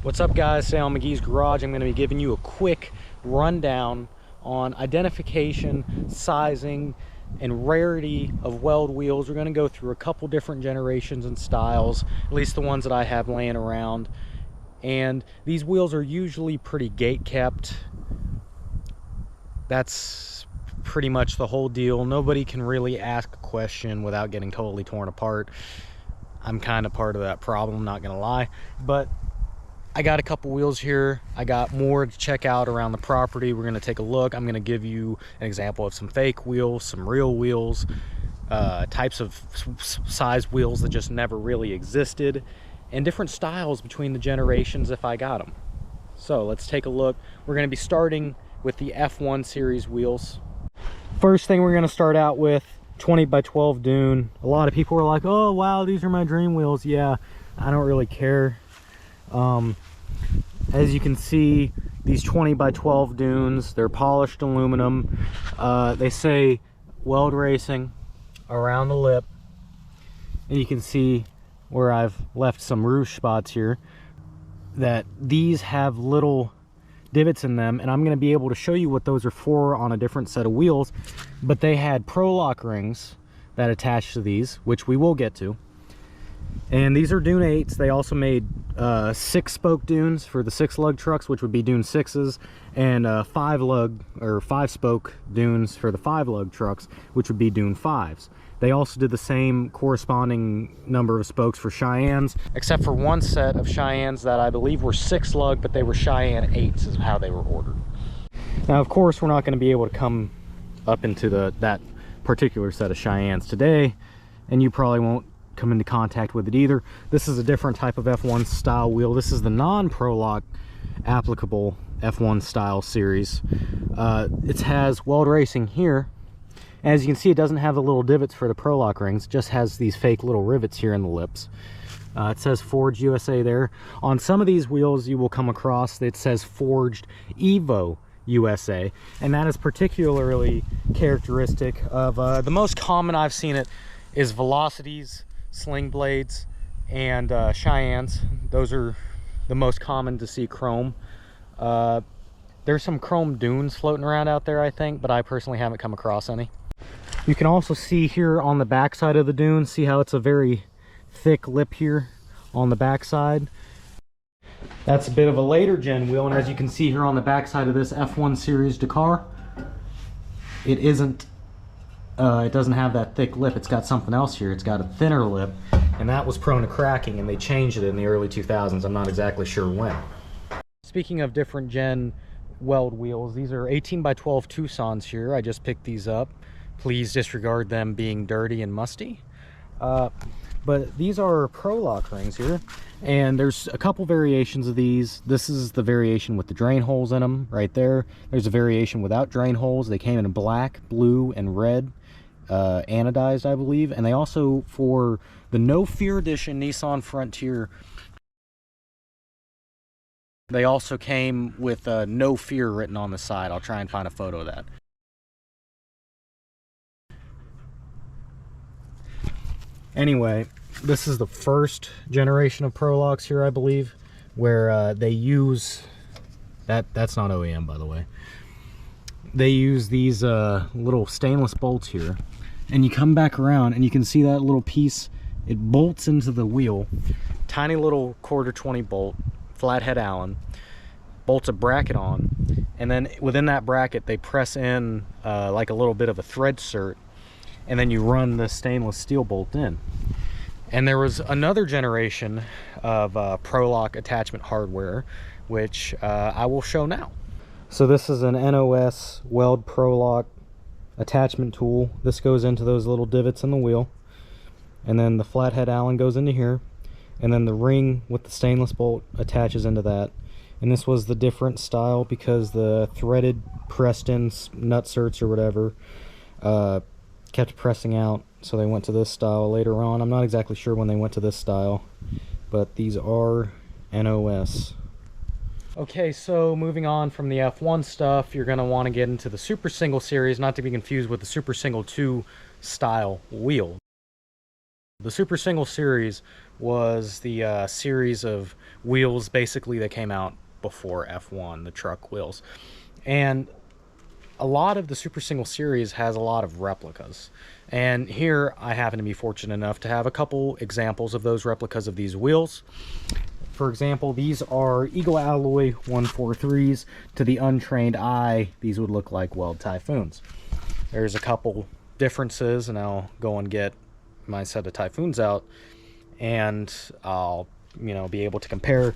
What's up, guys? Today on McGee's Garage, I'm going to be giving you a quick rundown on identification, sizing, and rarity of Weld wheels. We're going to go through a couple different generations and styles, at least the ones that I have laying around. And these wheels are usually pretty gate kept. That's pretty much the whole deal. Nobody can really ask a question without getting totally torn apart. I'm kind of part of that problem, not gonna lie. But I got a couple wheels here. I got more to check out around the property. We're gonna take a look. I'm gonna give you an example of some fake wheels, some real wheels, types of size wheels that just never really existed, and different styles between the generations if I got them. So let's take a look. We're gonna be starting with the F1 series wheels. First thing we're gonna start out with 20x12 dune. A lot of people are like, oh wow, these are my dream wheels. Yeah, I don't really care. As you can see, these 20x12 dunes, they're polished aluminum. They say Weld Racing around the lip, and you can see where I've left some roof spots here, that these have little divots in them, and I'm going to be able to show you what those are for on a different set of wheels. But they had Prolock rings that attached to these, which we will get to. And these are Dune 8s. They also made 6-spoke dunes for the 6-lug trucks, which would be Dune 6s, and 5-lug or 5-spoke dunes for the 5-lug trucks, which would be Dune 5s. They also did the same corresponding number of spokes for Cheyennes, except for one set of Cheyennes that I believe were 6-lug, but they were Cheyenne 8s is how they were ordered. Now, of course, we're not going to be able to come up into that particular set of Cheyennes today, and you probably won't come into contact with it either. This is a different type of F1 style wheel. This is the non-Prolock applicable F1 style series. It has Weld Racing here. As you can see, it doesn't have the little divots for the Prolock rings. It just has these fake little rivets here in the lips. It says Forged USA there. On some of these wheels you will come across that it says Forged Evo USA, and that is particularly characteristic of the most common I've seen it is Velocities, Sling Blades, and Cheyennes. Those are the most common to see chrome. There's some chrome dunes floating around out there, I think, but I personally haven't come across any. You can also see here on the back side of the dune, see how it's a very thick lip here on the back side. That's a bit of a later gen wheel, and as you can see here on the back side of this F1 series Dakar, it isn't it doesn't have that thick lip. It's got something else here. It's got a thinner lip, and that was prone to cracking, and they changed it in the early 2000s. I'm not exactly sure when. Speaking of different gen Weld wheels, these are 18x12 Tucson's here. I just picked these up. Please disregard them being dirty and musty. But these are Prolock rings here, and there's a couple variations of these. This is the variation with the drain holes in them right there. There's a variation without drain holes. They came in black, blue, and red, anodized, I believe. And they also, for the No Fear edition Nissan Frontier, they also came with No Fear written on the side. I'll try and find a photo of that. Anyway, this is the first generation of Prolocks here, I believe, where they use that's not OEM, by the way. They use these little stainless bolts here, and you come back around and you can see that little piece. It bolts into the wheel. Tiny little 1/4 bolt, flathead Allen, bolts a bracket on, and then within that bracket they press in like a little bit of a thread cert, and then you run the stainless steel bolt in. And there was another generation of Prolock attachment hardware, which I will show now. So this is an NOS Weld Prolock attachment tool. This goes into those little divots in the wheel, and then the flathead Allen goes into here, and then the ring with the stainless bolt attaches into that. And this was the different style because the threaded pressed in nut certs or whatever kept pressing out, so they went to this style later on. I'm not exactly sure when they went to this style, but these are NOS. Okay, so moving on from the F1 stuff, you're going to want to get into the Super Single series, not to be confused with the Super Single 2 style wheel. The Super Single Series was the series of wheels basically that came out before F1, the truck wheels. And a lot of the Super Single Series has a lot of replicas. And here I happen to be fortunate enough to have a couple examples of those replicas of these wheels. For example, these are Eagle Alloy 143s. To the untrained eye, these would look like Weld Typhoons. There's a couple differences, and I'll go and get my set of Typhoons out, and I'll be able to compare.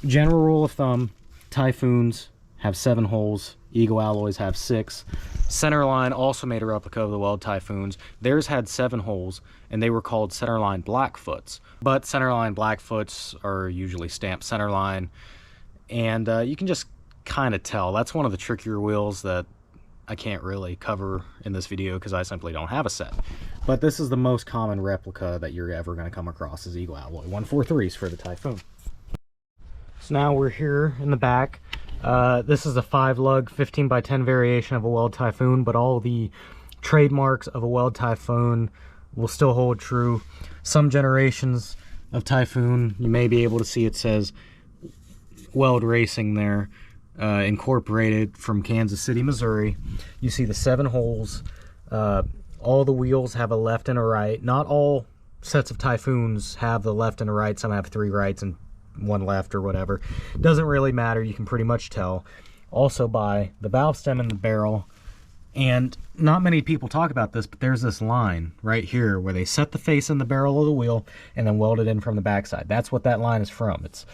General rule of thumb: Typhoons have 7 holes, Eagle Alloys have 6. Centerline also made a replica of the Weld Typhoons. Theirs had 7 holes, and they were called Centerline Blackfoots. But Centerline Blackfoots are usually stamped Centerline, and you can just kind of tell. That's one of the trickier wheels that I can't really cover in this video because I simply don't have a set. But this is the most common replica that you're ever going to come across, is Eagle Alloy 143s for the Typhoon. So now we're here in the back. This is a 5-lug 15x10 variation of a Weld Typhoon, but all the trademarks of a Weld Typhoon will still hold true. Some generations of Typhoon, you may be able to see it says Weld Racing there. Incorporated from Kansas City, Missouri. You see the 7 holes. All the wheels have a left and a right. Not all sets of Typhoons have the left and a right. Some have 3 rights and 1 left or whatever. Doesn't really matter. You can pretty much tell. Also by the valve stem and the barrel. And not many people talk about this, but there's this line right here where they set the face in the barrel of the wheel and then weld it in from the backside. That's what that line is from. It's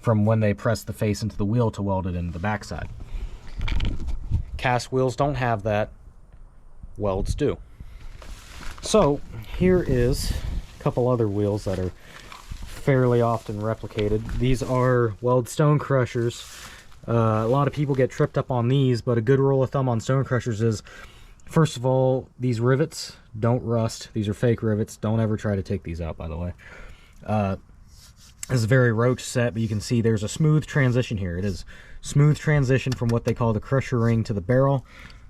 from when they press the face into the wheel to weld it into the backside. Cast wheels don't have that. Welds do. So here is a couple other wheels that are fairly often replicated. These are Weld stone crushers. A lot of people get tripped up on these, but a good rule of thumb on stone crushers is, first of all, these rivets don't rust. These are fake rivets. Don't ever try to take these out, by the way. This is a very roach set, but you can see there's a smooth transition here. It is smooth transition from what they call the crusher ring to the barrel.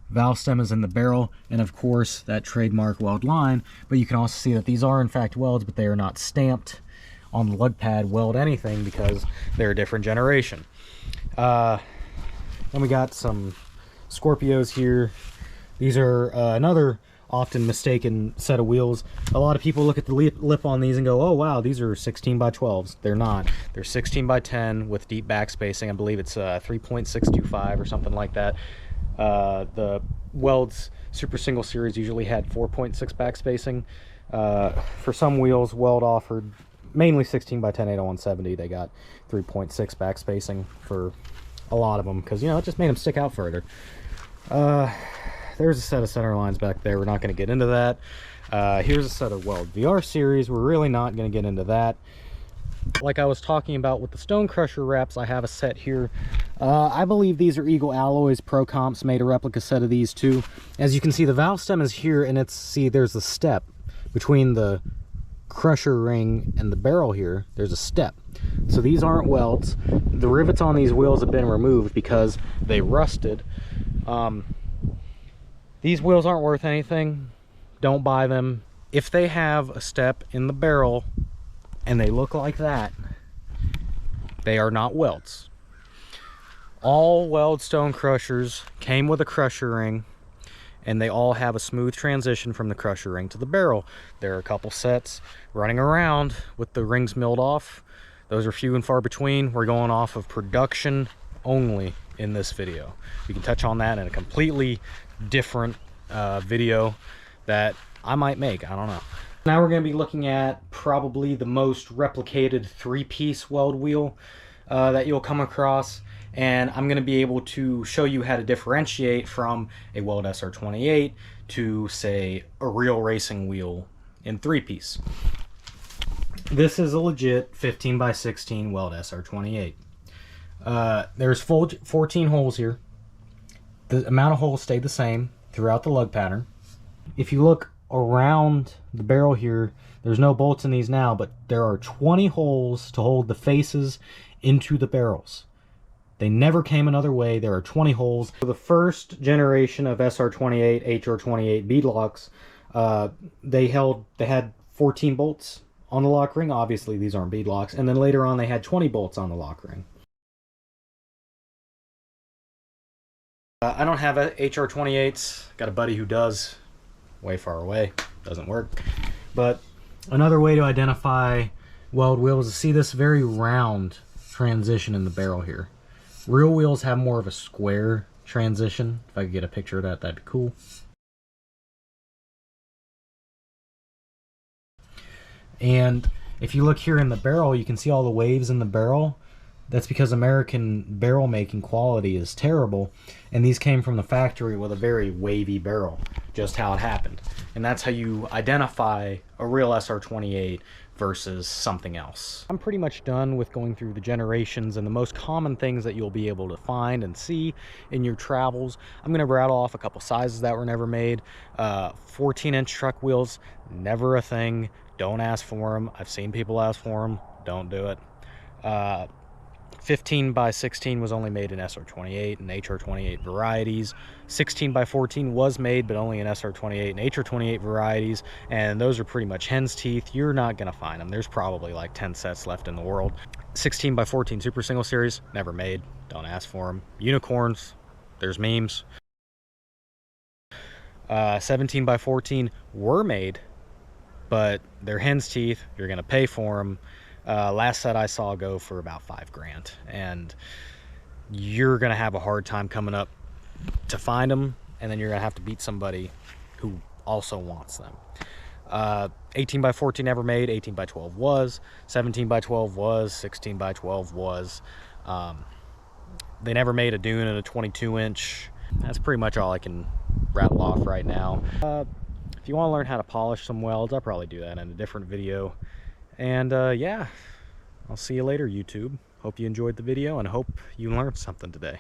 Valve stem is in the barrel, and of course that trademark weld line. But you can also see that these are in fact welds, but they are not stamped on the lug pad weld anything because they're a different generation. Then we got some Scorpios here. These are another often mistaken set of wheels. A lot of people look at the lip on these and go, oh wow, these are 16x12s. They're not. They're 16x10 with deep back spacing. I believe it's 3.625 or something like that. The Weld's Super Single Series usually had 4.6 back spacing. For some wheels, Weld offered mainly 16x10 80170. They got 3.6 back spacing for a lot of them because, it just made them stick out further. There's a set of center lines back there. We're not going to get into that. Here's a set of Weld VR Series. We're really not going to get into that. Like I was talking about with the Stone Crusher wraps, I have a set here. I believe these are Eagle Alloys. Pro Comps made a replica set of these too. As you can see, the valve stem is here, and there's a step between the crusher ring and the barrel here. There's a step. So these aren't welds. The rivets on these wheels have been removed because they rusted. These wheels aren't worth anything. Don't buy them. If they have a step in the barrel and they look like that, they are not welds. All Weld stone crushers came with a crusher ring, and they all have a smooth transition from the crusher ring to the barrel. There are a couple sets running around with the rings milled off. Those are few and far between. We're going off of production only in this video. We can touch on that in a completely different video that I might make. I don't know. Now we're going to be looking at probably the most replicated 3-piece weld wheel that you'll come across, and I'm going to be able to show you how to differentiate from a Weld SR28 to, say, a real racing wheel in 3-piece. This is a legit 15x16 Weld SR28. There's 14 holes here. The amount of holes stayed the same throughout the lug pattern. If you look around the barrel here, there's no bolts in these now, but there are 20 holes to hold the faces into the barrels. They never came another way. There are 20 holes. For the first generation of SR28, HR28 beadlocks, they had 14 bolts on the lock ring. Obviously, these aren't bead locks. And then later on, they had 20 bolts on the lock ring. I don't have HR28s. Got a buddy who does, way far away. Doesn't work. But another way to identify weld wheels is to see this very round transition in the barrel here. Real wheels have more of a square transition. If I could get a picture of that, that'd be cool. And if you look here in the barrel, you can see all the waves in the barrel. That's because American barrel making quality is terrible, and these came from the factory with a very wavy barrel, just how it happened. And that's how you identify a real SR28 versus something else. I'm pretty much done with going through the generations and the most common things that you'll be able to find and see in your travels. I'm going to rattle off a couple sizes that were never made. 14-inch truck wheels, never a thing. Don't ask for them. I've seen people ask for them. Don't do it. 15 by 16 was only made in SR28 and HR28 varieties. 16 by 14 was made, but only in SR28 and HR28 varieties, and those are pretty much hen's teeth. You're not going to find them. There's probably like 10 sets left in the world. 16 by 14 Super Single Series, never made. Don't ask for them. Unicorns, there's memes. 17 by 14 were made, but they're hen's teeth. You're going to pay for them. Last set I saw go for about $5 grand, and you're gonna have a hard time coming up to find them, and then you're gonna have to beat somebody who also wants them. 18 by 14 never made. 18 by 12 was. 17 by 12 was. 16 by 12 was. They never made a dune and a 22-inch. That's pretty much all I can rattle off right now. If you want to learn how to polish some welds, I'll probably do that in a different video. And yeah, I'll see you later, YouTube. Hope you enjoyed the video and hope you learned something today.